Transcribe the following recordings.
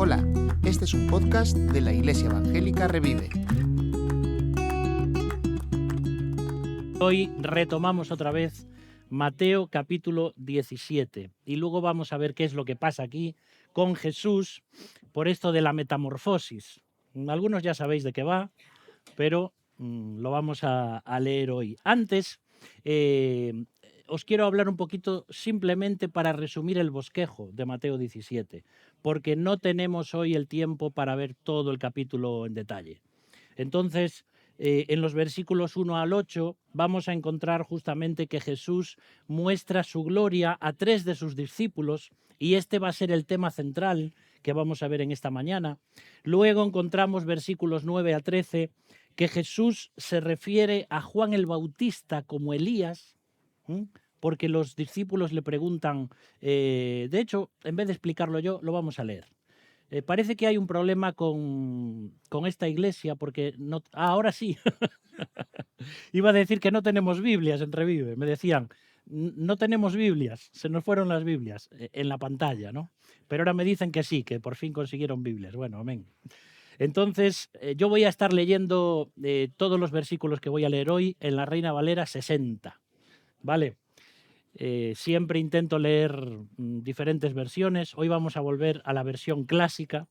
Hola, este es un podcast de la Iglesia Evangélica Revive. Hoy retomamos otra vez Mateo capítulo 17 y luego vamos a ver qué es lo que pasa aquí con Jesús por esto de la metamorfosis. Algunos ya sabéis de qué va, pero lo vamos a leer hoy. Antes, os quiero hablar un poquito simplemente para resumir el bosquejo de Mateo 17, porque no tenemos hoy el tiempo para ver todo el capítulo en detalle. Entonces, en los versículos 1 al 8 vamos a encontrar justamente que Jesús muestra su gloria a 3 de sus discípulos y este va a ser el tema central que vamos a ver en esta mañana. Luego encontramos versículos 9 a 13 que Jesús se refiere a Juan el Bautista como Elías, porque los discípulos le preguntan, de hecho, en vez de explicarlo yo, lo vamos a leer. Parece que hay un problema con esta iglesia porque no, ahora sí. Iba a decir que no tenemos Biblias en Revive. Me decían, no tenemos Biblias, se nos fueron las Biblias en la pantalla, ¿no? Pero ahora me dicen que sí, que por fin consiguieron Biblias. Bueno, amén. Entonces, yo voy a estar leyendo todos los versículos que voy a leer hoy en la Reina Valera 60, ¿vale? Siempre intento leer diferentes versiones. Hoy vamos a volver a la versión clásica.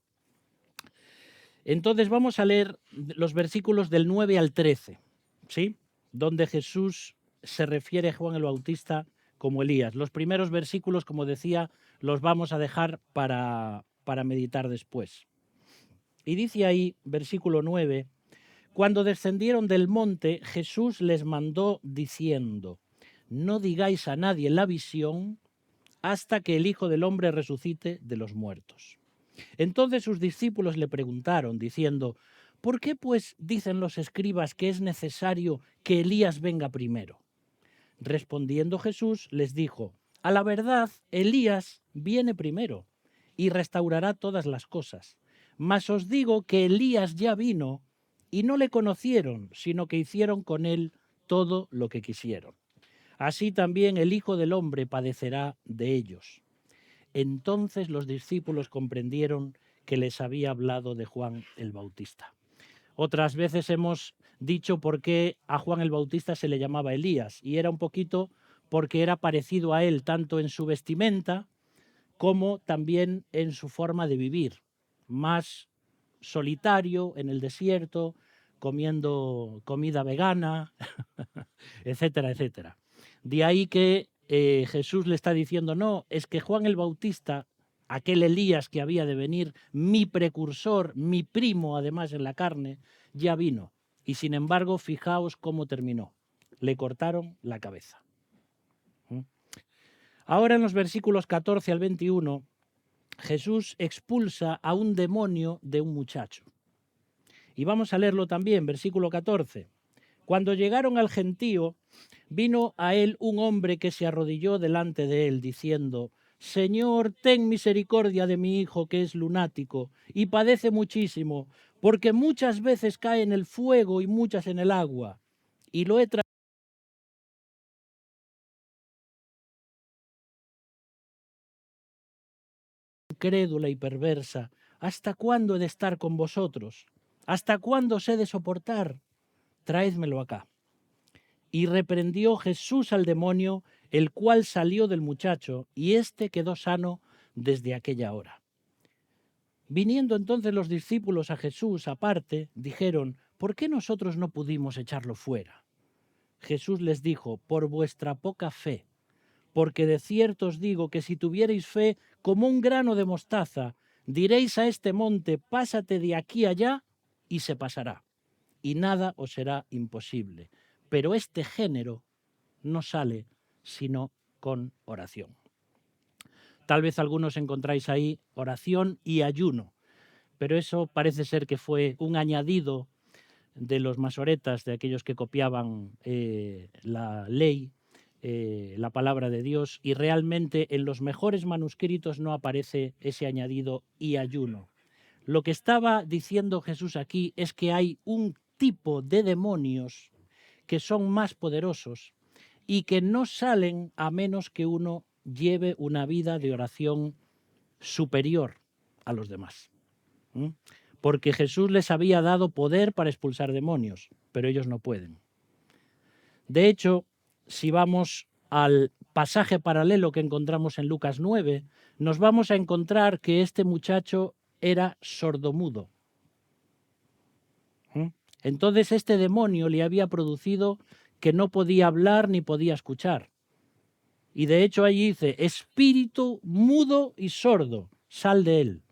Entonces vamos a leer los versículos del 9 al 13, ¿sí? Donde Jesús se refiere a Juan el Bautista como Elías. Los primeros versículos, como decía, los vamos a dejar para meditar después. Y dice ahí, versículo 9, cuando descendieron del monte, Jesús les mandó diciendo, no digáis a nadie la visión hasta que el Hijo del Hombre resucite de los muertos. Entonces sus discípulos le preguntaron, diciendo, ¿por qué pues dicen los escribas que es necesario que Elías venga primero? Respondiendo Jesús les dijo, a la verdad, Elías viene primero y restaurará todas las cosas. Mas os digo que Elías ya vino y no le conocieron, sino que hicieron con él todo lo que quisieron. Así también el Hijo del Hombre padecerá de ellos. Entonces los discípulos comprendieron que les había hablado de Juan el Bautista. Otras veces hemos dicho por qué a Juan el Bautista se le llamaba Elías, y era un poquito porque era parecido a él tanto en su vestimenta como también en su forma de vivir, más solitario en el desierto, comiendo comida vegana, etcétera, etcétera. De ahí que Jesús le está diciendo, no, es que Juan el Bautista, aquel Elías que había de venir, mi precursor, mi primo además en la carne, ya vino. Y sin embargo, fijaos cómo terminó. Le cortaron la cabeza. Ahora en los versículos 14 al 21, Jesús expulsa a un demonio de un muchacho. Y vamos a leerlo también, versículo 14. Cuando llegaron al gentío, vino a él un hombre que se arrodilló delante de él, diciendo, Señor, ten misericordia de mi hijo que es lunático y padece muchísimo, porque muchas veces cae en el fuego y muchas en el agua. Y lo he traído crédula y perversa. ¿Hasta cuándo he de estar con vosotros? ¿Hasta cuándo os he de soportar? Traédmelo acá. Y reprendió Jesús al demonio, el cual salió del muchacho, y éste quedó sano desde aquella hora. Viniendo entonces los discípulos a Jesús aparte, dijeron, ¿por qué nosotros no pudimos echarlo fuera? Jesús les dijo, por vuestra poca fe, porque de cierto os digo que si tuvierais fe como un grano de mostaza, diréis a este monte, pásate de aquí allá, y se pasará, y nada os será imposible. Pero este género no sale sino con oración. Tal vez algunos encontráis ahí oración y ayuno, pero eso parece ser que fue un añadido de los masoretas, de aquellos que copiaban la ley, la palabra de Dios, y realmente en los mejores manuscritos no aparece ese añadido y ayuno. Lo que estaba diciendo Jesús aquí es que hay un tipo de demonios que son más poderosos y que no salen a menos que uno lleve una vida de oración superior a los demás. ¿m? Porque Jesús les había dado poder para expulsar demonios, pero ellos no pueden. De hecho, si vamos al pasaje paralelo que encontramos en Lucas 9, nos vamos a encontrar que este muchacho era sordomudo. Entonces este demonio le había producido que no podía hablar ni podía escuchar. Y de hecho allí dice, espíritu mudo y sordo, sal de él.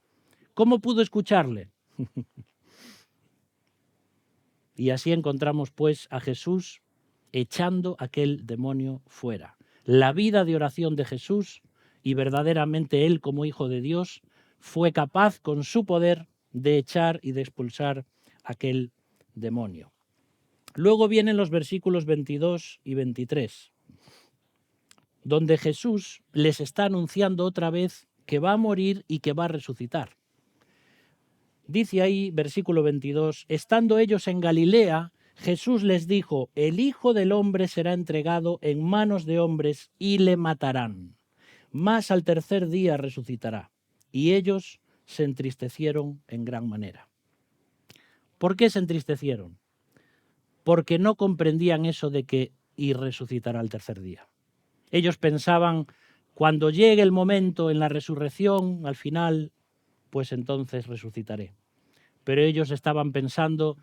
¿Cómo pudo escucharle? Y así encontramos pues a Jesús echando aquel demonio fuera. La vida de oración de Jesús, y verdaderamente él como hijo de Dios, fue capaz con su poder de echar y de expulsar aquel demonio. Luego vienen los versículos 22 y 23, donde Jesús les está anunciando otra vez que va a morir y que va a resucitar. Dice ahí, versículo 22, estando ellos en Galilea, Jesús les dijo, el Hijo del Hombre será entregado en manos de hombres y le matarán, mas al tercer día resucitará. Y ellos se entristecieron en gran manera. ¿Por qué se entristecieron? Porque no comprendían eso de que y resucitará al tercer día. Ellos pensaban, cuando llegue el momento en la resurrección, al final, pues entonces resucitaré. Pero ellos estaban pensando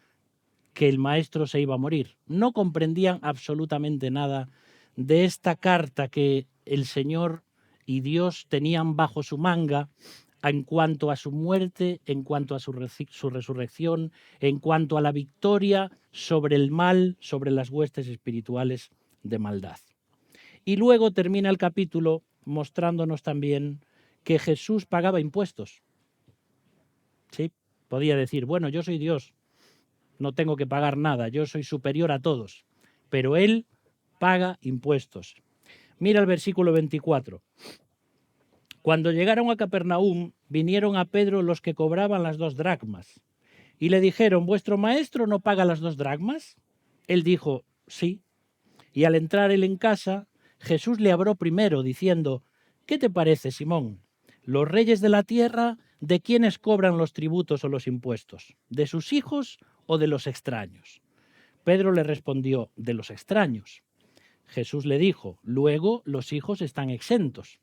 que el maestro se iba a morir. No comprendían absolutamente nada de esta carta que el Señor y Dios tenían bajo su manga en cuanto a su muerte, en cuanto a su resurrección, en cuanto a la victoria sobre el mal, sobre las huestes espirituales de maldad. Y luego termina el capítulo mostrándonos también que Jesús pagaba impuestos. ¿Sí? Podía decir, bueno, yo soy Dios, no tengo que pagar nada, yo soy superior a todos, pero él paga impuestos. Mira el versículo 24. Cuando llegaron a Capernaum, vinieron a Pedro los que cobraban las 2 dracmas y le dijeron, ¿vuestro maestro no paga las 2 dracmas? Él dijo, sí. Y al entrar él en casa, Jesús le habló primero, diciendo, ¿qué te parece, Simón? ¿Los reyes de la tierra de quiénes cobran los tributos o los impuestos? ¿De sus hijos o de los extraños? Pedro le respondió, de los extraños. Jesús le dijo, luego los hijos están exentos.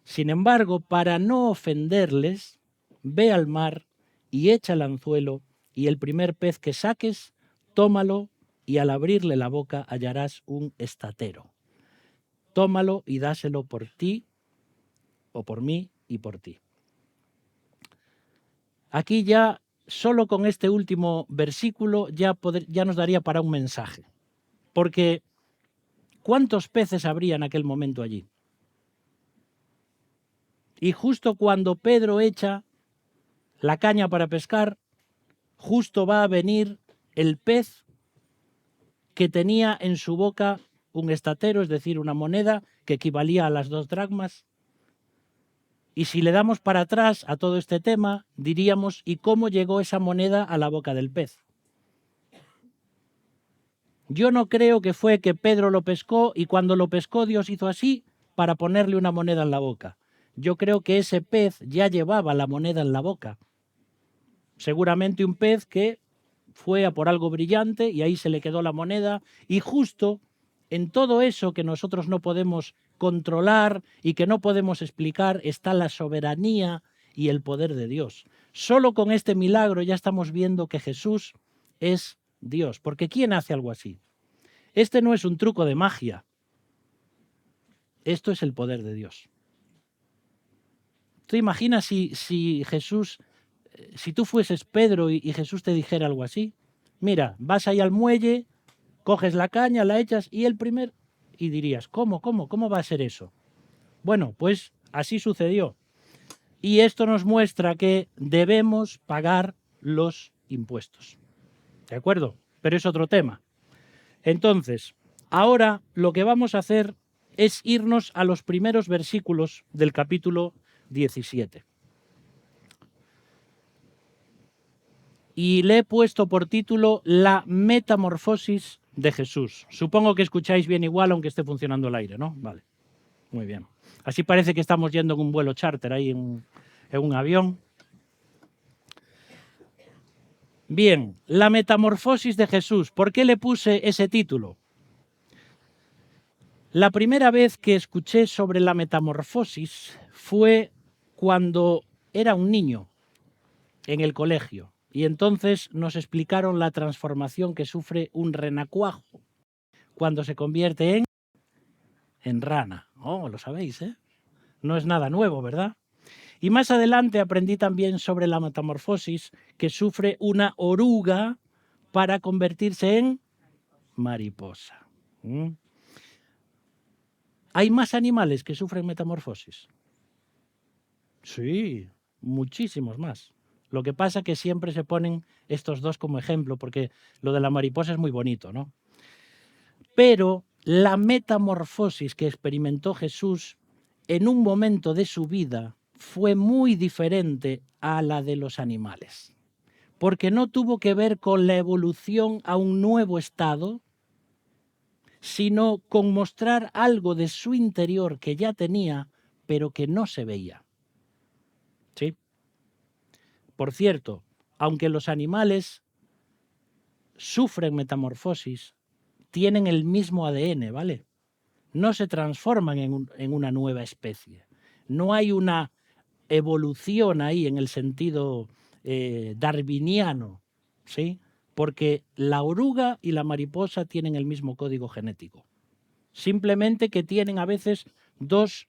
Sin embargo, para no ofenderles, ve al mar y echa el anzuelo, y el primer pez que saques, tómalo, y al abrirle la boca hallarás un estatero. Tómalo y dáselo por ti, o por mí y por ti. Aquí ya, solo con este último versículo, ya nos daría para un mensaje. Porque, ¿cuántos peces habría en aquel momento allí? Y justo cuando Pedro echa la caña para pescar, justo va a venir el pez que tenía en su boca un estatero, es decir, una moneda que equivalía a las 2 dracmas. Y si le damos para atrás a todo este tema, diríamos, ¿y cómo llegó esa moneda a la boca del pez? Yo no creo que fue que Pedro lo pescó y cuando lo pescó Dios hizo así para ponerle una moneda en la boca. Yo creo que ese pez ya llevaba la moneda en la boca. Seguramente un pez que fue a por algo brillante y ahí se le quedó la moneda, y justo en todo eso que nosotros no podemos controlar y que no podemos explicar está la soberanía y el poder de Dios. Solo con este milagro ya estamos viendo que Jesús es Dios, porque ¿quién hace algo así? Este no es un truco de magia, esto es el poder de Dios. ¿Tú imaginas si Jesús, si tú fueses Pedro y Jesús te dijera algo así? Mira, vas ahí al muelle, coges la caña, la echas y el primer... Y dirías, ¿cómo va a ser eso? Bueno, pues así sucedió. Y esto nos muestra que debemos pagar los impuestos. ¿De acuerdo? Pero es otro tema. Entonces, ahora lo que vamos a hacer es irnos a los primeros versículos del capítulo 17. Y le he puesto por título La metamorfosis de Jesús. Supongo que escucháis bien igual aunque esté funcionando el aire, ¿no? Vale, muy bien. Así parece que estamos yendo en un vuelo charter ahí en un avión. Bien, la metamorfosis de Jesús. ¿Por qué le puse ese título? La primera vez que escuché sobre la metamorfosis fue cuando era un niño en el colegio. Y entonces nos explicaron la transformación que sufre un renacuajo cuando se convierte en rana. Oh, lo sabéis, ¿eh? No es nada nuevo, ¿verdad? Y más adelante aprendí también sobre la metamorfosis que sufre una oruga para convertirse en mariposa. ¿Mm? ¿Hay más animales que sufren metamorfosis? Sí, muchísimos más. Lo que pasa es que siempre se ponen estos dos como ejemplo, porque lo de la mariposa es muy bonito, ¿no? Pero la metamorfosis que experimentó Jesús en un momento de su vida fue muy diferente a la de los animales, porque no tuvo que ver con la evolución a un nuevo estado, sino con mostrar algo de su interior que ya tenía, pero que no se veía. ¿Sí? Por cierto, aunque los animales sufren metamorfosis, tienen el mismo ADN, ¿vale? No se transforman en una nueva especie. No hay una evolución ahí en el sentido darwiniano, ¿sí? Porque la oruga y la mariposa tienen el mismo código genético. Simplemente que tienen a veces dos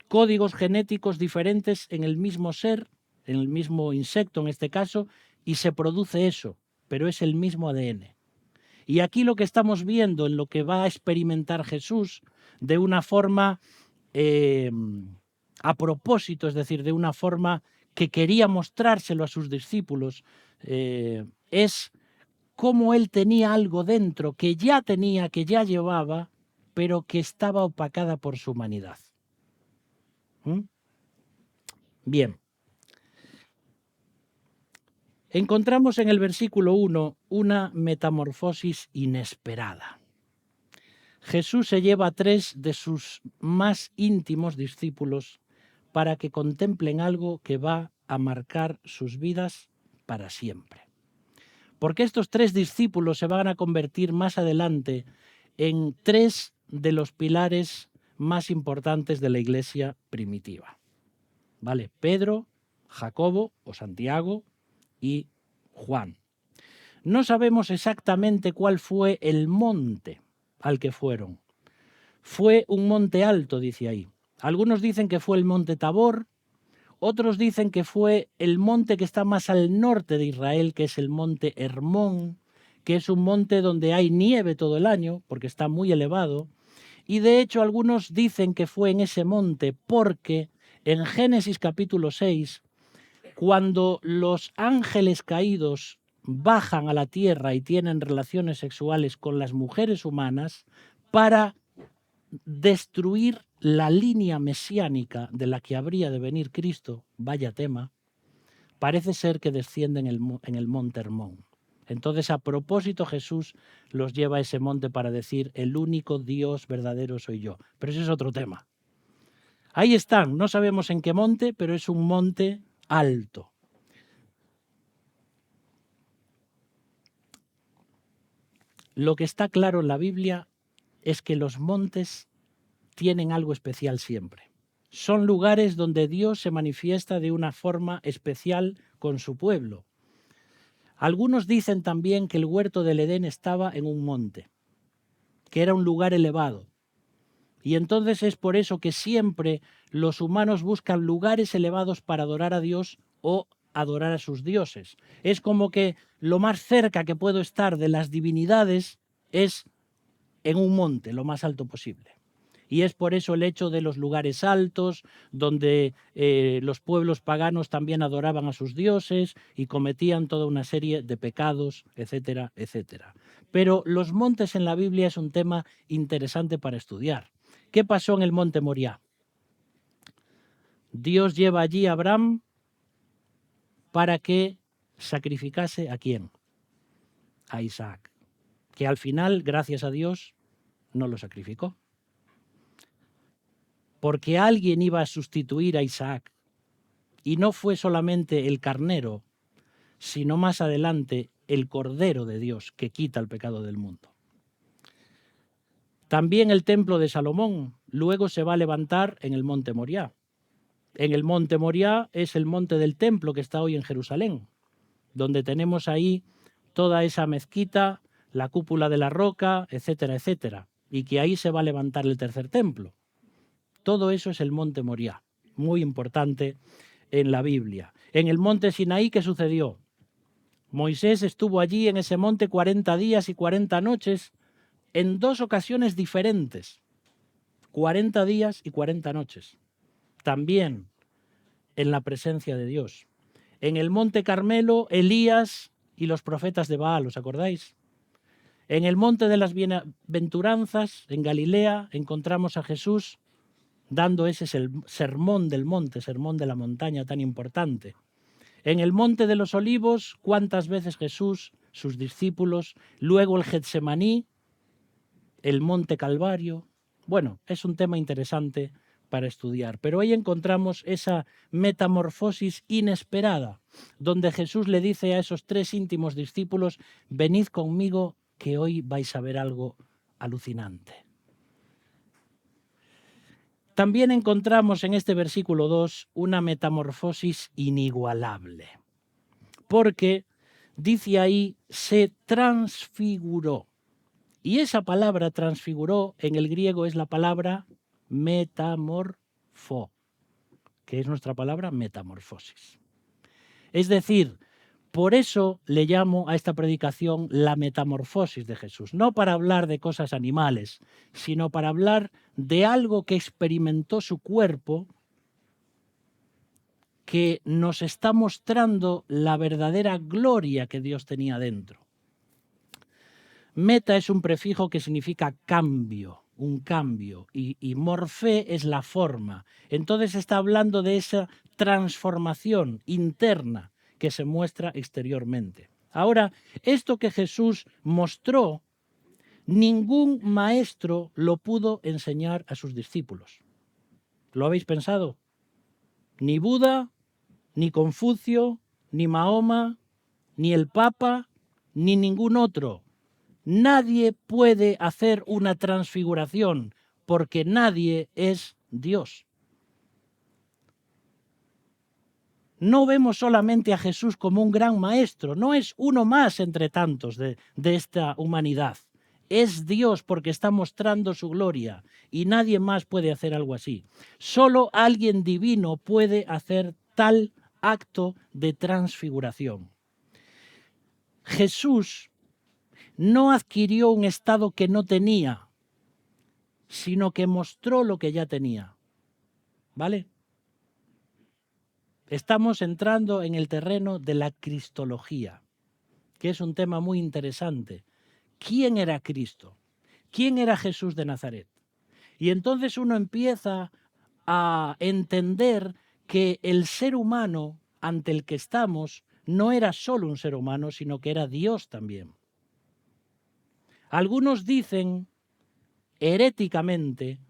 códigos genéticos diferentes en el mismo ser, en el mismo insecto en este caso, y se produce eso, pero es el mismo ADN. Y aquí lo que estamos viendo en lo que va a experimentar Jesús de una forma a propósito, es decir, de una forma que quería mostrárselo a sus discípulos, es cómo él tenía algo dentro que ya tenía, que ya llevaba, pero que estaba opacada por su humanidad. ¿Mm? Bien. Encontramos en el versículo 1 una metamorfosis inesperada. Jesús se lleva a 3 de sus más íntimos discípulos para que contemplen algo que va a marcar sus vidas para siempre. Porque estos 3 discípulos se van a convertir más adelante en 3 de los pilares más importantes de la iglesia primitiva. ¿Vale? Pedro, Jacobo o Santiago y Juan. No sabemos exactamente cuál fue el monte al que fueron. Fue un monte alto, dice ahí. Algunos dicen que fue el monte Tabor, otros dicen que fue el monte que está más al norte de Israel, que es el monte Hermón, que es un monte donde hay nieve todo el año, porque está muy elevado. Y de hecho algunos dicen que fue en ese monte porque en Génesis capítulo 6, cuando los ángeles caídos bajan a la tierra y tienen relaciones sexuales con las mujeres humanas para destruir la línea mesiánica de la que habría de venir Cristo, vaya tema, parece ser que descienden en el monte Hermón. Entonces, a propósito, Jesús los lleva a ese monte para decir, el único Dios verdadero soy yo. Pero ese es otro tema. Ahí están, no sabemos en qué monte, pero es un monte alto. Lo que está claro en la Biblia es que los montes tienen algo especial siempre. Son lugares donde Dios se manifiesta de una forma especial con su pueblo. Algunos dicen también que el huerto del Edén estaba en un monte, que era un lugar elevado. Y entonces es por eso que siempre los humanos buscan lugares elevados para adorar a Dios o adorar a sus dioses. Es como que lo más cerca que puedo estar de las divinidades es en un monte, lo más alto posible. Y es por eso el hecho de los lugares altos, donde los pueblos paganos también adoraban a sus dioses y cometían toda una serie de pecados, etcétera, etcétera. Pero los montes en la Biblia es un tema interesante para estudiar. ¿Qué pasó en el monte Moriah? Dios lleva allí a Abraham para que sacrificase ¿a quién? A Isaac, que al final, gracias a Dios, no lo sacrificó. Porque alguien iba a sustituir a Isaac. Y no fue solamente el carnero, sino más adelante el Cordero de Dios que quita el pecado del mundo. También el templo de Salomón luego se va a levantar en el monte Moriah. En el monte Moriah es el monte del templo que está hoy en Jerusalén, donde tenemos ahí toda esa mezquita, la cúpula de la roca, etcétera, etcétera, y que ahí se va a levantar el tercer templo. Todo eso es el monte Moriah, muy importante en la Biblia. En el monte Sinaí, ¿qué sucedió? Moisés estuvo allí en ese monte 40 días y 40 noches en 2 ocasiones diferentes. 40 días y 40 noches. También en la presencia de Dios. En el monte Carmelo, Elías y los profetas de Baal, ¿os acordáis? En el monte de las bienaventuranzas, en Galilea, encontramos a Jesús dando ese sermón del monte, sermón de la montaña tan importante. En el monte de los olivos, ¿cuántas veces Jesús, sus discípulos, luego el Getsemaní, el monte Calvario? Bueno, es un tema interesante para estudiar, pero ahí encontramos esa metamorfosis inesperada, donde Jesús le dice a esos 3 íntimos discípulos: venid conmigo que hoy vais a ver algo alucinante. También encontramos en este versículo 2 una metamorfosis inigualable, porque dice ahí, se transfiguró. Y esa palabra transfiguró en el griego es la palabra metamorfo, que es nuestra palabra metamorfosis. Es decir, por eso le llamo a esta predicación la metamorfosis de Jesús, no para hablar de cosas animales, sino para hablar de algo que experimentó su cuerpo, que nos está mostrando la verdadera gloria que Dios tenía dentro. Meta es un prefijo que significa cambio, un cambio, y morfé es la forma. Entonces está hablando de esa transformación interna que se muestra exteriormente. Ahora, esto que Jesús mostró, ningún maestro lo pudo enseñar a sus discípulos. ¿Lo habéis pensado? Ni Buda, ni Confucio, ni Mahoma, ni el Papa, ni ningún otro. Nadie puede hacer una transfiguración porque nadie es Dios. No vemos solamente a Jesús como un gran maestro, no es uno más entre tantos de esta humanidad. Es Dios porque está mostrando su gloria y nadie más puede hacer algo así. Solo alguien divino puede hacer tal acto de transfiguración. Jesús no adquirió un estado que no tenía, sino que mostró lo que ya tenía. ¿Vale? Estamos entrando en el terreno de la cristología, que es un tema muy interesante. ¿Quién era Cristo? ¿Quién era Jesús de Nazaret? Y entonces uno empieza a entender que el ser humano ante el que estamos no era solo un ser humano, sino que era Dios también. Algunos dicen heréticamente,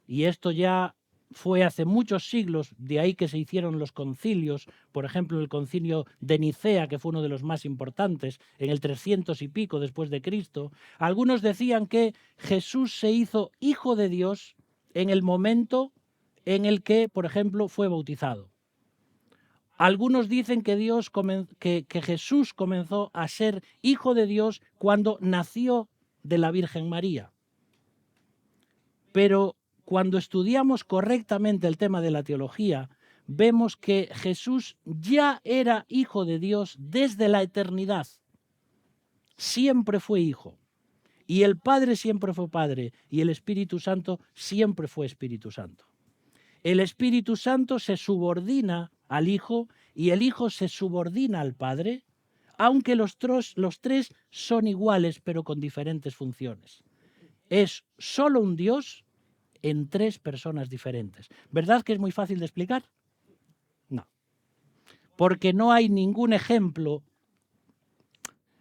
y esto ya fue hace muchos siglos, de ahí que se hicieron los concilios, por ejemplo el concilio de Nicea, que fue uno de los más importantes, en el 300 y pico después de Cristo. Algunos decían que Jesús se hizo hijo de Dios en el momento en el que, por ejemplo, fue bautizado. Algunos dicen que Jesús comenzó a ser hijo de Dios cuando nació de la Virgen María. Pero cuando estudiamos correctamente el tema de la teología, vemos que Jesús ya era hijo de Dios desde la eternidad. Siempre fue hijo. Y el Padre siempre fue Padre. Y el Espíritu Santo siempre fue Espíritu Santo. El Espíritu Santo se subordina al Hijo y el Hijo se subordina al Padre, aunque los tres son iguales pero con diferentes funciones. Es solo un Dios en 3 personas diferentes. ¿Verdad que es muy fácil de explicar? No. Porque no hay ningún ejemplo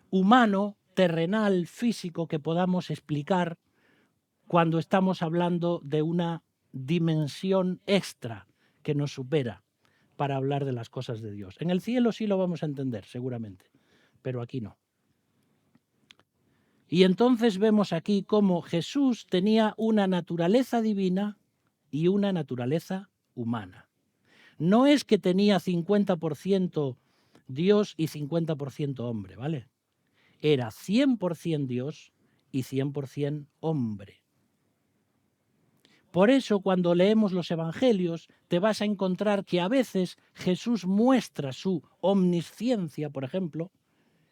humano, terrenal, físico que podamos explicar cuando estamos hablando de una dimensión extra que nos supera para hablar de las cosas de Dios. En el cielo sí lo vamos a entender, seguramente, pero aquí no. Y entonces vemos aquí cómo Jesús tenía una naturaleza divina y una naturaleza humana. No es que tenía 50% Dios y 50% hombre, ¿vale? Era 100% Dios y 100% hombre. Por eso, cuando leemos los evangelios, te vas a encontrar que a veces Jesús muestra su omnisciencia, por ejemplo,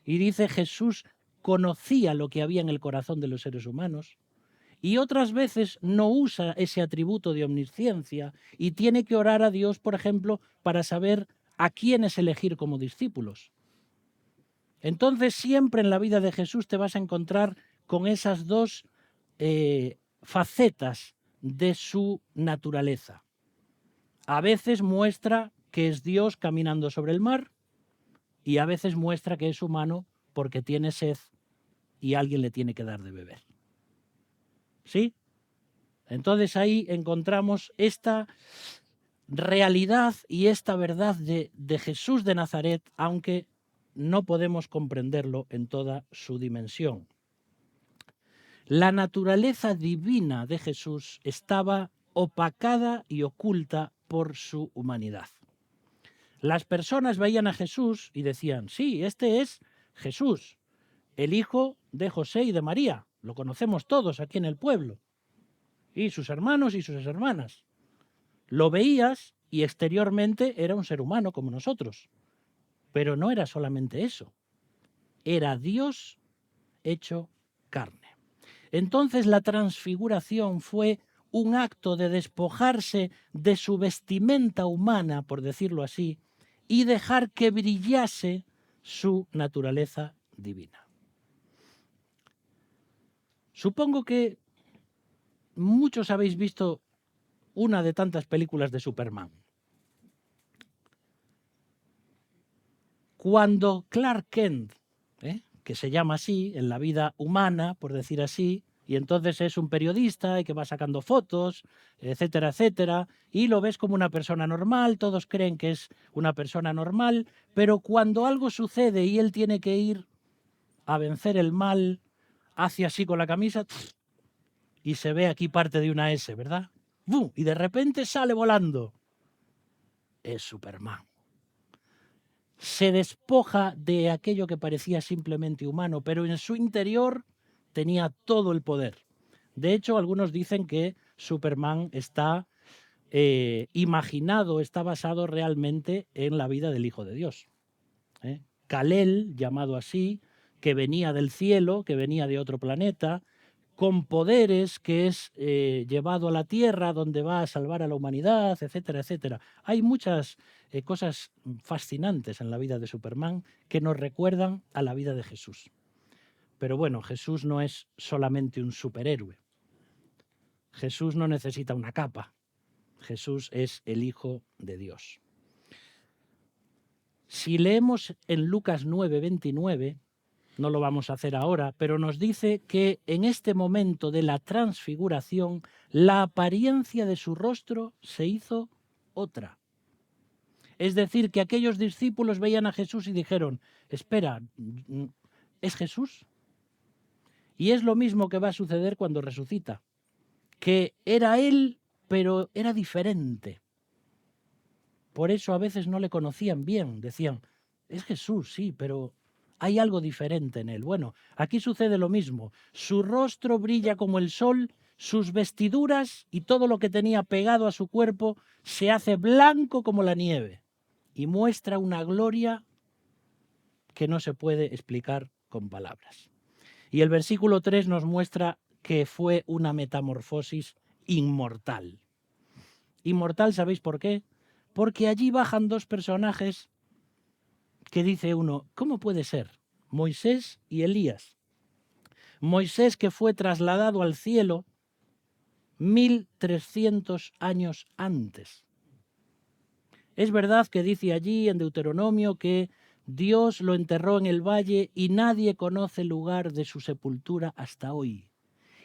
y dice Jesús conocía lo que había en el corazón de los seres humanos, y otras veces no usa ese atributo de omnisciencia y tiene que orar a Dios, por ejemplo, para saber a quiénes elegir como discípulos. Entonces, siempre en la vida de Jesús te vas a encontrar con esas dos facetas de su naturaleza. A veces muestra que es Dios caminando sobre el mar y a veces muestra que es humano porque tiene sed y alguien le tiene que dar de beber. ¿Sí? Entonces ahí encontramos esta realidad y esta verdad de Jesús de Nazaret, aunque no podemos comprenderlo en toda su dimensión. La naturaleza divina de Jesús estaba opacada y oculta por su humanidad. Las personas veían a Jesús y decían, sí, este es Jesús, el hijo de José y de María. Lo conocemos todos aquí en el pueblo. Y sus hermanos y sus hermanas. Lo veías y exteriormente era un ser humano como nosotros. Pero no era solamente eso. Era Dios hecho carne. Entonces la transfiguración fue un acto de despojarse de su vestimenta humana, por decirlo así, y dejar que brillase su naturaleza divina. Supongo que muchos habéis visto una de tantas películas de Superman. Cuando Clark Kent, que se llama así en la vida humana, por decir así, y entonces es un periodista y que va sacando fotos, etcétera, etcétera, y lo ves como una persona normal, todos creen que es una persona normal, pero cuando algo sucede y él tiene que ir a vencer el mal, hace así con la camisa y se ve aquí parte de una S, ¿verdad? ¡Bum! Y de repente sale volando. Es Superman. Se despoja de aquello que parecía simplemente humano, pero en su interior tenía todo el poder. De hecho, algunos dicen que Superman está imaginado, está basado realmente en la vida del Hijo de Dios. Kal-El, llamado así, que venía del cielo, que venía de otro planeta, con poderes, que es llevado a la Tierra, donde va a salvar a la humanidad, etcétera, etcétera. Hay muchas cosas fascinantes en la vida de Superman que nos recuerdan a la vida de Jesús. Pero bueno, Jesús no es solamente un superhéroe. Jesús no necesita una capa. Jesús es el Hijo de Dios. Si leemos en Lucas 9:29, no lo vamos a hacer ahora, pero nos dice que en este momento de la transfiguración, la apariencia de su rostro se hizo otra. Es decir, que aquellos discípulos veían a Jesús y dijeron, espera, ¿es Jesús? Y es lo mismo que va a suceder cuando resucita, que era él, pero era diferente. Por eso a veces no le conocían bien, decían, es Jesús, sí, pero hay algo diferente en él. Bueno, aquí sucede lo mismo. Su rostro brilla como el sol, sus vestiduras y todo lo que tenía pegado a su cuerpo se hace blanco como la nieve y muestra una gloria que no se puede explicar con palabras. Y el versículo 3 nos muestra que fue una metamorfosis inmortal. Inmortal, ¿sabéis por qué? Porque allí bajan dos personajes que dice uno, ¿cómo puede ser? Moisés y Elías. Moisés que fue trasladado al cielo 1300 años antes. Es verdad que dice allí en Deuteronomio que Dios lo enterró en el valle y nadie conoce el lugar de su sepultura hasta hoy.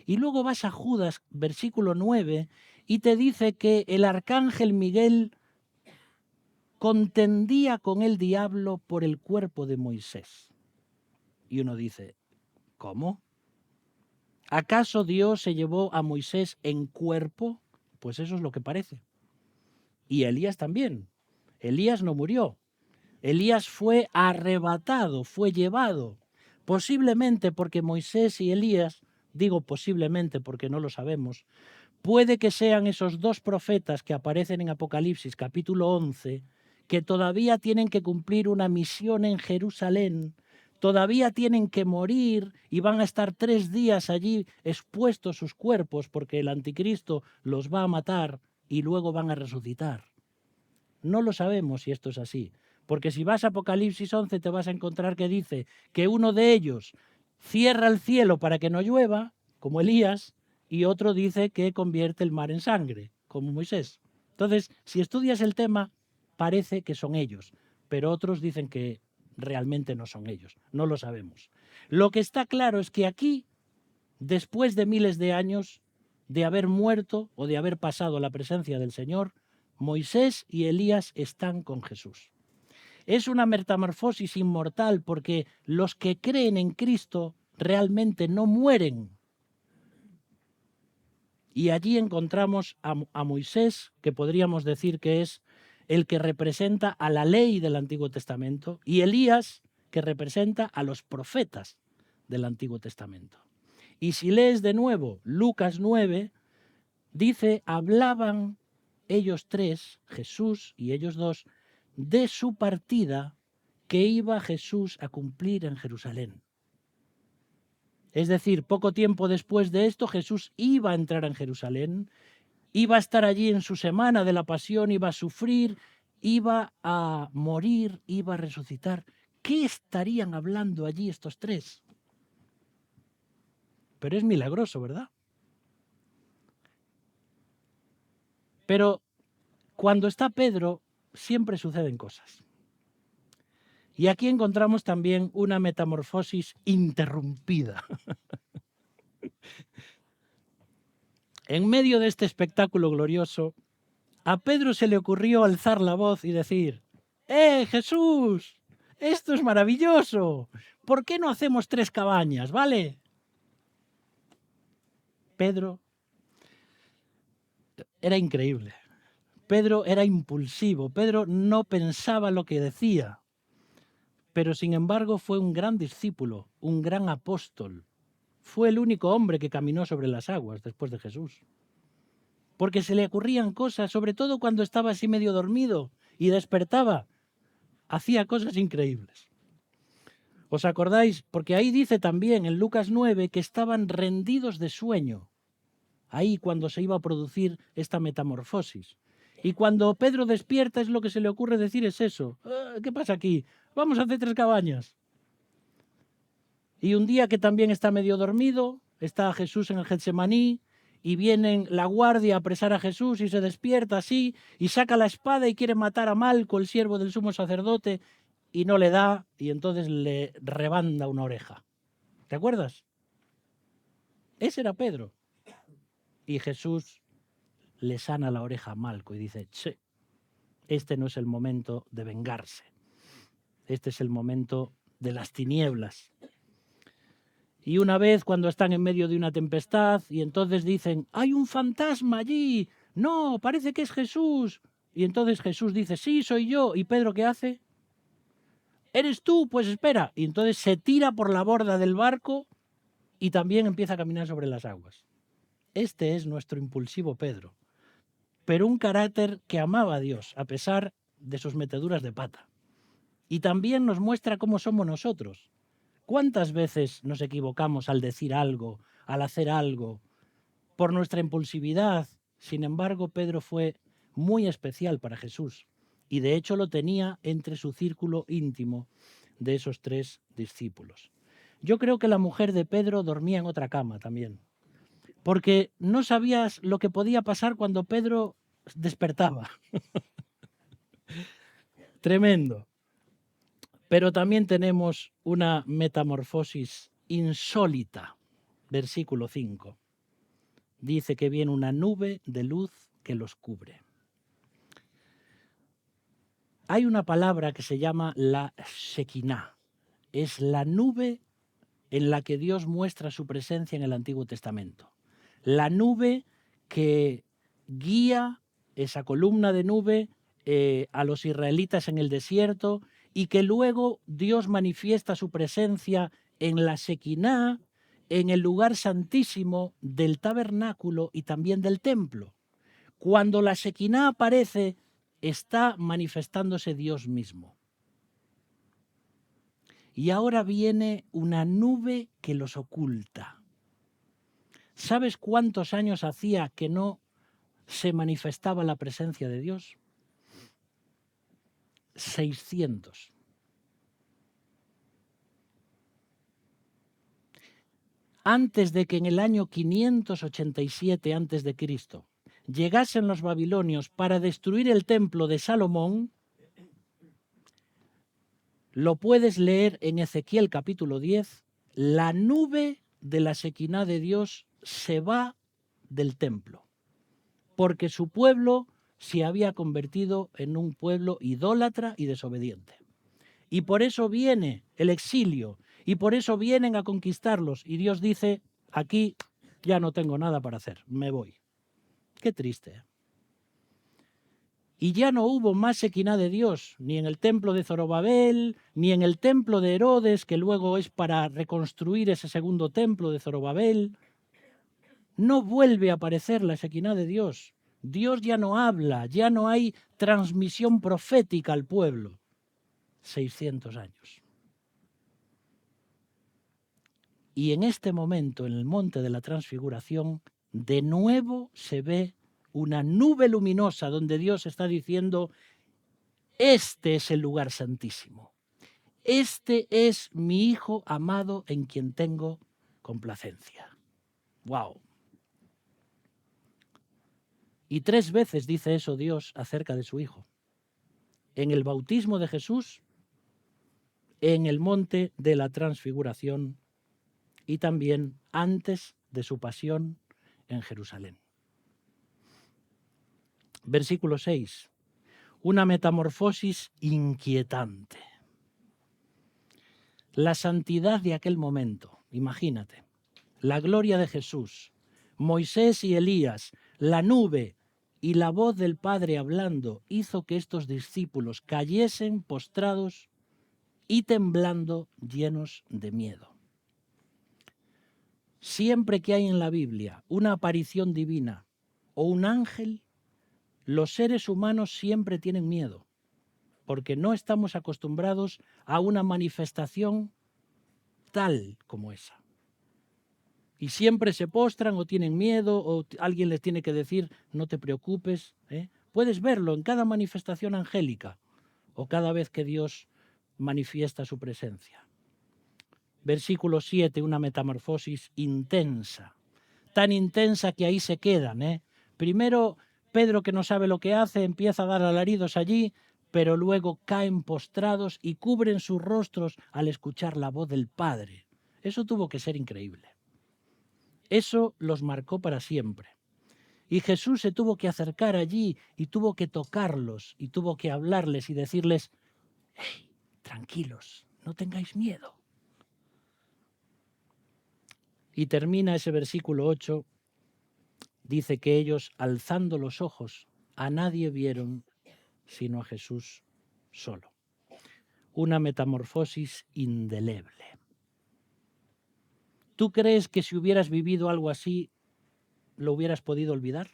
Y luego vas a Judas, versículo 9, y te dice que el arcángel Miguel contendía con el diablo por el cuerpo de Moisés. Y uno dice, ¿cómo? ¿Acaso Dios se llevó a Moisés en cuerpo? Pues eso es lo que parece. Y Elías también. Elías no murió. Elías fue arrebatado, fue llevado. Posiblemente porque Moisés y Elías, digo posiblemente porque no lo sabemos, puede que sean esos dos profetas que aparecen en Apocalipsis capítulo 11, que todavía tienen que cumplir una misión en Jerusalén, todavía tienen que morir y van a estar 3 días allí expuestos sus cuerpos porque el anticristo los va a matar y luego van a resucitar. No lo sabemos si esto es así, porque si vas a Apocalipsis 11 te vas a encontrar que dice que uno de ellos cierra el cielo para que no llueva, como Elías, y otro dice que convierte el mar en sangre, como Moisés. Entonces, si estudias el tema, parece que son ellos, pero otros dicen que realmente no son ellos, no lo sabemos. Lo que está claro es que aquí, después de miles de años de haber muerto o de haber pasado la presencia del Señor, Moisés y Elías están con Jesús. Es una metamorfosis inmortal porque los que creen en Cristo realmente no mueren. Y allí encontramos a Moisés, que podríamos decir que es el que representa a la ley del Antiguo Testamento, y Elías, que representa a los profetas del Antiguo Testamento. Y si lees de nuevo Lucas 9, dice, hablaban ellos tres, Jesús y ellos dos, de su partida que iba Jesús a cumplir en Jerusalén. Es decir, poco tiempo después de esto, Jesús iba a entrar en Jerusalén, iba a estar allí en su semana de la pasión, iba a sufrir, iba a morir, iba a resucitar. ¿Qué estarían hablando allí estos tres? Pero es milagroso, ¿verdad? Pero cuando está Pedro, siempre suceden cosas. Y aquí encontramos también una metamorfosis interrumpida. En medio de este espectáculo glorioso, a Pedro se le ocurrió alzar la voz y decir, Jesús! ¡Esto es maravilloso! ¿Por qué no hacemos 3 cabañas, vale? Pedro era increíble. Pedro era impulsivo. Pedro no pensaba lo que decía. Pero sin embargo fue un gran discípulo, un gran apóstol. Fue el único hombre que caminó sobre las aguas después de Jesús. Porque se le ocurrían cosas, sobre todo cuando estaba así medio dormido y despertaba. Hacía cosas increíbles. ¿Os acordáis? Porque ahí dice también en Lucas 9 que estaban rendidos de sueño. Ahí cuando se iba a producir esta metamorfosis. Y cuando Pedro despierta es lo que se le ocurre decir es eso. ¿Qué pasa aquí? Vamos a hacer 3 cabañas. Y un día que también está medio dormido, está Jesús en el Getsemaní y viene la guardia a apresar a Jesús y se despierta así y saca la espada y quiere matar a Malco, el siervo del sumo sacerdote, y no le da y entonces le rebanda una oreja. ¿Te acuerdas? Ese era Pedro. Y Jesús le sana la oreja a Malco y dice, che, este no es el momento de vengarse. Este es el momento de las tinieblas. Y una vez cuando están en medio de una tempestad y entonces dicen, hay un fantasma allí, no, parece que es Jesús. Y entonces Jesús dice, sí, soy yo. ¿Y Pedro qué hace? ¿Eres tú? Pues espera. Y entonces se tira por la borda del barco y también empieza a caminar sobre las aguas. Este es nuestro impulsivo Pedro, pero un carácter que amaba a Dios a pesar de sus meteduras de pata. Y también nos muestra cómo somos nosotros. ¿Cuántas veces nos equivocamos al decir algo, al hacer algo, por nuestra impulsividad? Sin embargo, Pedro fue muy especial para Jesús y de hecho lo tenía entre su círculo íntimo de esos 3 discípulos. Yo creo que la mujer de Pedro dormía en otra cama también, porque no sabías lo que podía pasar cuando Pedro despertaba. Tremendo. Pero también tenemos una metamorfosis insólita. Versículo 5. Dice que viene una nube de luz que los cubre. Hay una palabra que se llama la Shekinah. Es la nube en la que Dios muestra su presencia en el Antiguo Testamento. La nube que guía, esa columna de nube, a los israelitas en el desierto, y que luego Dios manifiesta su presencia en la Shekinah, en el lugar santísimo del tabernáculo y también del templo. Cuando la Shekinah aparece, está manifestándose Dios mismo. Y ahora viene una nube que los oculta. ¿Sabes cuántos años hacía que no se manifestaba la presencia de Dios? 600. Antes de que en el año 587 a.C. llegasen los babilonios para destruir el templo de Salomón, lo puedes leer en Ezequiel capítulo 10, la nube de la Shekinah de Dios se va del templo, porque su pueblo se había convertido en un pueblo idólatra y desobediente. Y por eso viene el exilio, y por eso vienen a conquistarlos. Y Dios dice, aquí ya no tengo nada para hacer, me voy. Qué triste. Y ya no hubo más Shekinah de Dios, ni en el templo de Zorobabel, ni en el templo de Herodes, que luego es para reconstruir ese segundo templo de Zorobabel. No vuelve a aparecer la Shekinah de Dios. Dios ya no habla, ya no hay transmisión profética al pueblo. 600 años. Y en este momento, en el monte de la Transfiguración, de nuevo se ve una nube luminosa donde Dios está diciendo, este es el lugar santísimo. Este es mi Hijo amado en quien tengo complacencia. ¡Wow! Y 3 veces dice eso Dios acerca de su Hijo. En el bautismo de Jesús, en el monte de la Transfiguración y también antes de su pasión en Jerusalén. Versículo 6. Una metamorfosis inquietante. La santidad de aquel momento, imagínate, la gloria de Jesús, Moisés y Elías, la nube y la voz del Padre hablando hizo que estos discípulos cayesen postrados y temblando, llenos de miedo. Siempre que hay en la Biblia una aparición divina o un ángel, los seres humanos siempre tienen miedo, porque no estamos acostumbrados a una manifestación tal como esa. Y siempre se postran o tienen miedo o alguien les tiene que decir, no te preocupes. Puedes verlo en cada manifestación angélica o cada vez que Dios manifiesta su presencia. Versículo 7, una metamorfosis intensa, tan intensa que ahí se quedan. Primero, Pedro, que no sabe lo que hace, empieza a dar alaridos allí, pero luego caen postrados y cubren sus rostros al escuchar la voz del Padre. Eso tuvo que ser increíble. Eso los marcó para siempre. Y Jesús se tuvo que acercar allí y tuvo que tocarlos y tuvo que hablarles y decirles, hey, tranquilos, no tengáis miedo. Y termina ese versículo 8, dice que ellos, alzando los ojos, a nadie vieron sino a Jesús solo. Una metamorfosis indeleble. ¿Tú crees que si hubieras vivido algo así, lo hubieras podido olvidar?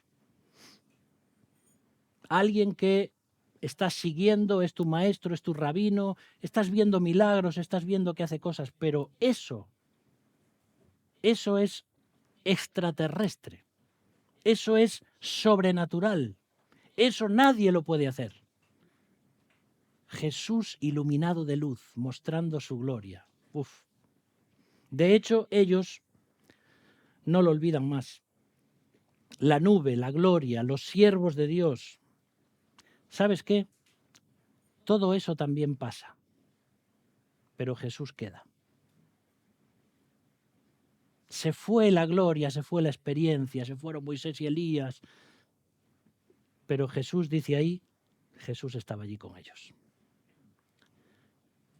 Alguien que estás siguiendo, es tu maestro, es tu rabino, estás viendo milagros, estás viendo que hace cosas, pero eso es extraterrestre, eso es sobrenatural, eso nadie lo puede hacer. Jesús iluminado de luz, mostrando su gloria. Uf. De hecho, ellos no lo olvidan más. La nube, la gloria, los siervos de Dios. ¿Sabes qué? Todo eso también pasa, pero Jesús queda. Se fue la gloria, se fue la experiencia, se fueron Moisés y Elías, pero Jesús dice ahí, Jesús estaba allí con ellos.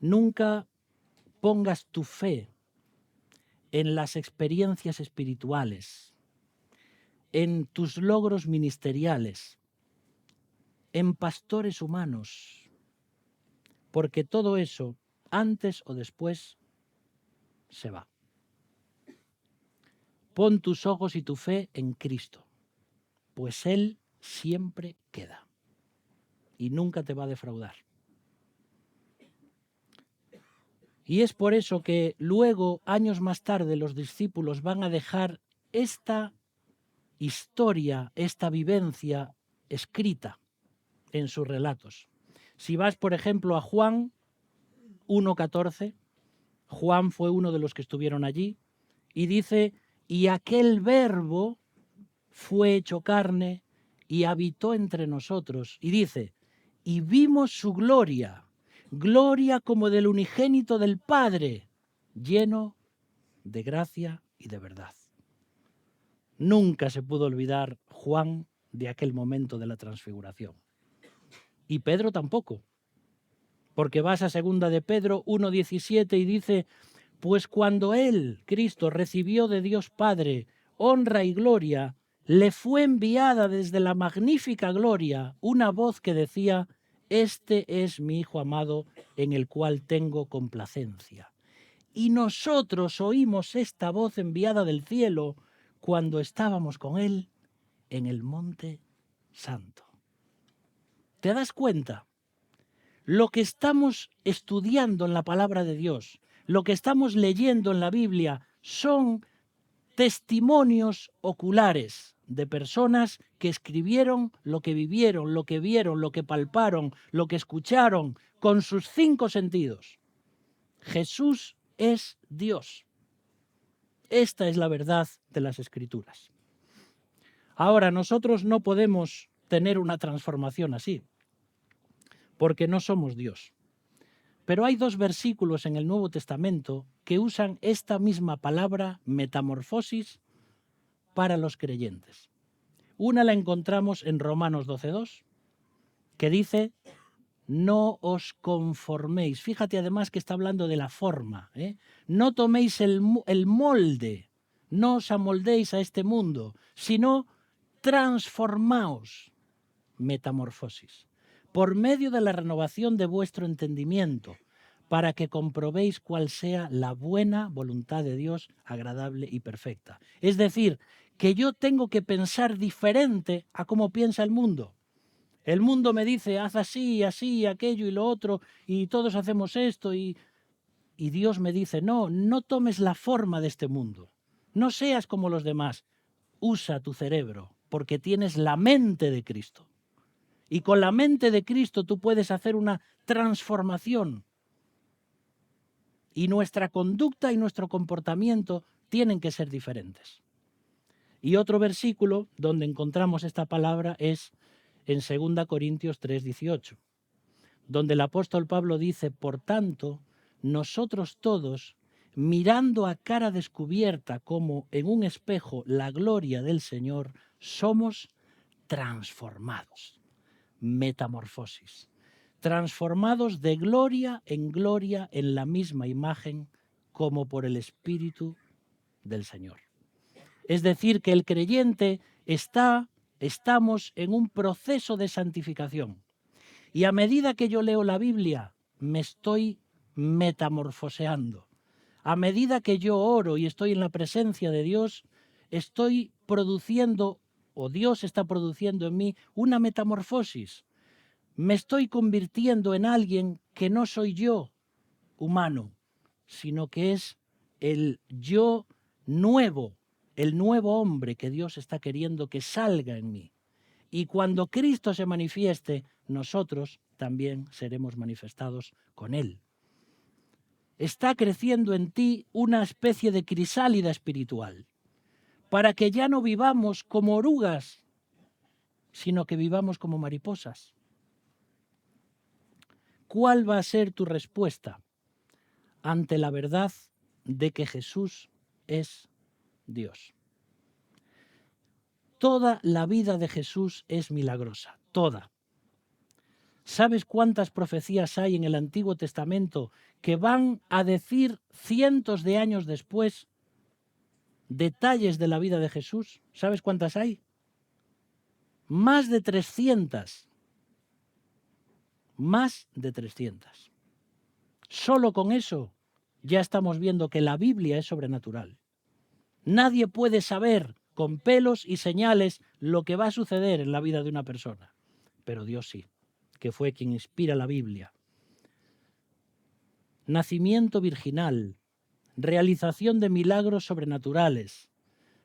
Nunca pongas tu fe en las experiencias espirituales, en tus logros ministeriales, en pastores humanos, porque todo eso, antes o después, se va. Pon tus ojos y tu fe en Cristo, pues Él siempre queda y nunca te va a defraudar. Y es por eso que luego, años más tarde, los discípulos van a dejar esta historia, esta vivencia escrita en sus relatos. Si vas, por ejemplo, a Juan 1:14, Juan fue uno de los que estuvieron allí, y dice, y aquel verbo fue hecho carne y habitó entre nosotros. Y dice, y vimos su gloria, gloria como del unigénito del Padre, lleno de gracia y de verdad. Nunca se pudo olvidar Juan de aquel momento de la transfiguración. Y Pedro tampoco, porque vas a 2 de Pedro 1:17 y dice, pues cuando él, Cristo, recibió de Dios Padre honra y gloria, le fue enviada desde la magnífica gloria una voz que decía, este es mi Hijo amado en el cual tengo complacencia. Y nosotros oímos esta voz enviada del cielo cuando estábamos con él en el Monte Santo. ¿Te das cuenta? Lo que estamos estudiando en la palabra de Dios, lo que estamos leyendo en la Biblia, son testimonios oculares de personas que escribieron lo que vivieron, lo que vieron, lo que palparon, lo que escucharon con sus 5 sentidos. Jesús es Dios. Esta es la verdad de las Escrituras. Ahora, nosotros no podemos tener una transformación así, porque no somos Dios. Pero hay 2 versículos en el Nuevo Testamento que usan esta misma palabra, metamorfosis, para los creyentes. Una la encontramos en Romanos 12:2, que dice, no os conforméis. Fíjate además que está hablando de la forma, ¿eh? No toméis el molde, no os amoldéis a este mundo, sino transformaos, metamorfosis, por medio de la renovación de vuestro entendimiento, para que comprobéis cuál sea la buena voluntad de Dios, agradable y perfecta. Es decir, que yo tengo que pensar diferente a cómo piensa el mundo. El mundo me dice, haz así, así, aquello y lo otro, y todos hacemos esto, y Dios me dice, no, no tomes la forma de este mundo, no seas como los demás, usa tu cerebro, porque tienes la mente de Cristo. Y con la mente de Cristo tú puedes hacer una transformación. Y nuestra conducta y nuestro comportamiento tienen que ser diferentes. Y otro versículo donde encontramos esta palabra es en 2 Corintios 3:18, donde el apóstol Pablo dice, por tanto, nosotros todos, mirando a cara descubierta como en un espejo la gloria del Señor, somos transformados. Metamorfosis. Transformados de gloria en la misma imagen como por el Espíritu del Señor. Es decir, que el creyente estamos en un proceso de santificación. Y a medida que yo leo la Biblia, me estoy metamorfoseando. A medida que yo oro y estoy en la presencia de Dios, estoy produciendo, o Dios está produciendo en mí, una metamorfosis. Me estoy convirtiendo en alguien que no soy yo, humano, sino que es el yo nuevo, el nuevo hombre que Dios está queriendo que salga en mí. Y cuando Cristo se manifieste, nosotros también seremos manifestados con Él. Está creciendo en ti una especie de crisálida espiritual, para que ya no vivamos como orugas, sino que vivamos como mariposas. ¿Cuál va a ser tu respuesta ante la verdad de que Jesús es Dios? Toda la vida de Jesús es milagrosa, toda. ¿Sabes cuántas profecías hay en el Antiguo Testamento que van a decir cientos de años después detalles de la vida de Jesús. ¿Sabes cuántas hay? Más de 300. Más de 300. Solo con eso ya estamos viendo que la Biblia es sobrenatural. Nadie puede saber con pelos y señales lo que va a suceder en la vida de una persona. Pero Dios sí, que fue quien inspira la Biblia. Nacimiento virginal, realización de milagros sobrenaturales,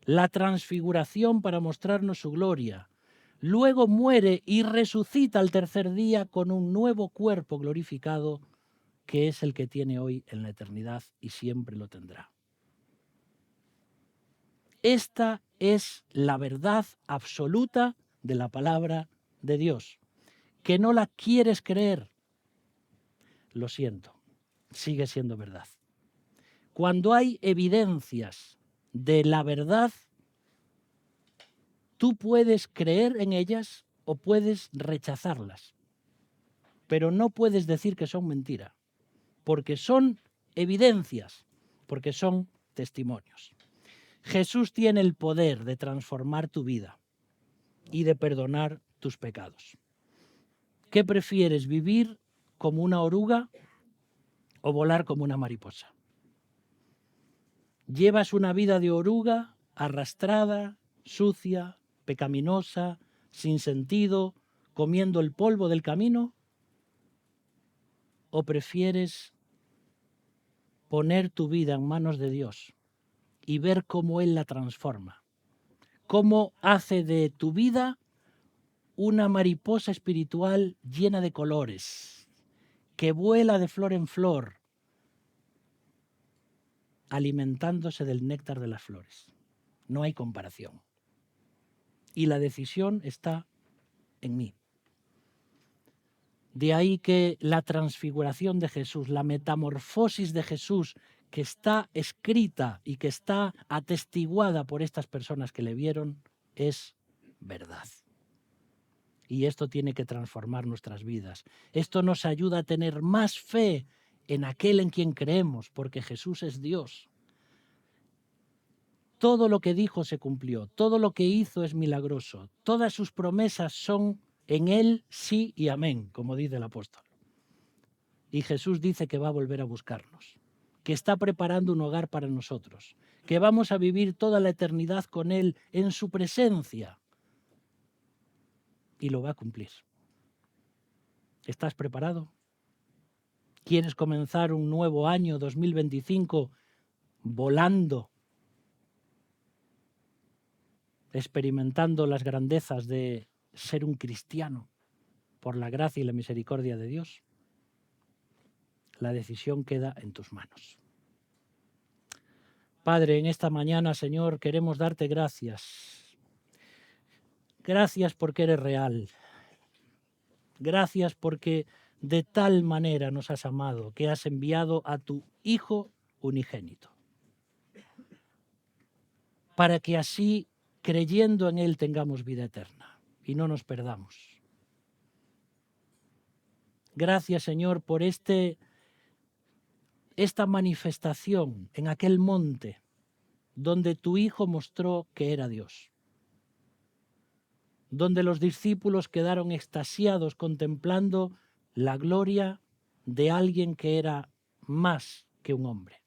la transfiguración para mostrarnos su gloria. Luego muere y resucita al tercer día con un nuevo cuerpo glorificado, que es el que tiene hoy en la eternidad y siempre lo tendrá. Esta es la verdad absoluta de la palabra de Dios. Que no la quieres creer, lo siento, sigue siendo verdad. Cuando hay evidencias de la verdad, tú puedes creer en ellas o puedes rechazarlas, pero no puedes decir que son mentira, porque son evidencias, porque son testimonios. Jesús tiene el poder de transformar tu vida y de perdonar tus pecados. ¿Qué prefieres, vivir como una oruga o volar como una mariposa? ¿Llevas una vida de oruga, arrastrada, sucia, pecaminosa, sin sentido, comiendo el polvo del camino? ¿O prefieres poner tu vida en manos de Dios y ver cómo Él la transforma? Cómo hace de tu vida una mariposa espiritual llena de colores, que vuela de flor en flor, alimentándose del néctar de las flores. No hay comparación. Y la decisión está en mí. De ahí que la transfiguración de Jesús, la metamorfosis de Jesús, que está escrita y que está atestiguada por estas personas que le vieron, es verdad. Y esto tiene que transformar nuestras vidas. Esto nos ayuda a tener más fe en aquel en quien creemos, porque Jesús es Dios. Todo lo que dijo se cumplió, todo lo que hizo es milagroso, todas sus promesas son en Él sí y amén, como dice el apóstol. Y Jesús dice que va a volver a buscarnos, que está preparando un hogar para nosotros, que vamos a vivir toda la eternidad con Él en su presencia. Y lo va a cumplir. ¿Estás preparado? ¿Quieres comenzar un nuevo año 2025 volando, experimentando las grandezas de ser un cristiano por la gracia y la misericordia de Dios? La decisión queda en tus manos. Padre, en esta mañana, Señor, queremos darte gracias. Gracias porque eres real. Gracias porque de tal manera nos has amado que has enviado a tu Hijo unigénito, para que así, creyendo en Él, tengamos vida eterna y no nos perdamos. Gracias, Señor, por esta manifestación en aquel monte donde tu Hijo mostró que era Dios, donde los discípulos quedaron extasiados contemplando la gloria de alguien que era más que un hombre.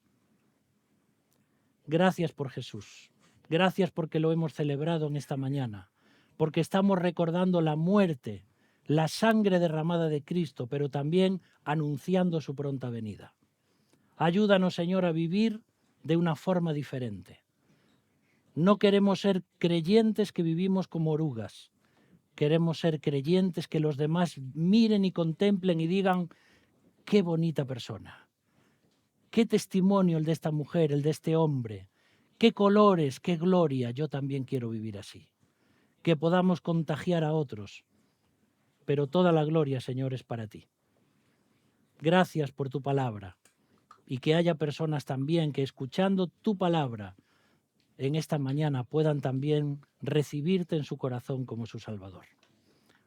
Gracias por Jesús. Gracias porque lo hemos celebrado en esta mañana, porque estamos recordando la muerte, la sangre derramada de Cristo, pero también anunciando su pronta venida. Ayúdanos, Señor, a vivir de una forma diferente. No queremos ser creyentes que vivimos como orugas. Queremos ser creyentes que los demás miren y contemplen y digan: qué bonita persona, qué testimonio el de esta mujer, el de este hombre, qué colores, qué gloria, yo también quiero vivir así. Que podamos contagiar a otros, pero toda la gloria, Señor, es para ti. Gracias por tu palabra y que haya personas también que, escuchando tu palabra en esta mañana, puedan también recibirte en su corazón como su Salvador.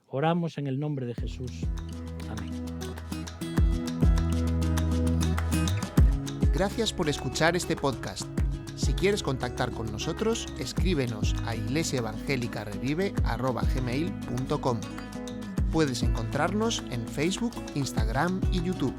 Oramos en el nombre de Jesús. Amén. Gracias por escuchar este podcast. Si quieres contactar con nosotros, escríbenos a iglesiaevangelicarevive@gmail.com. Puedes encontrarnos en Facebook, Instagram y YouTube.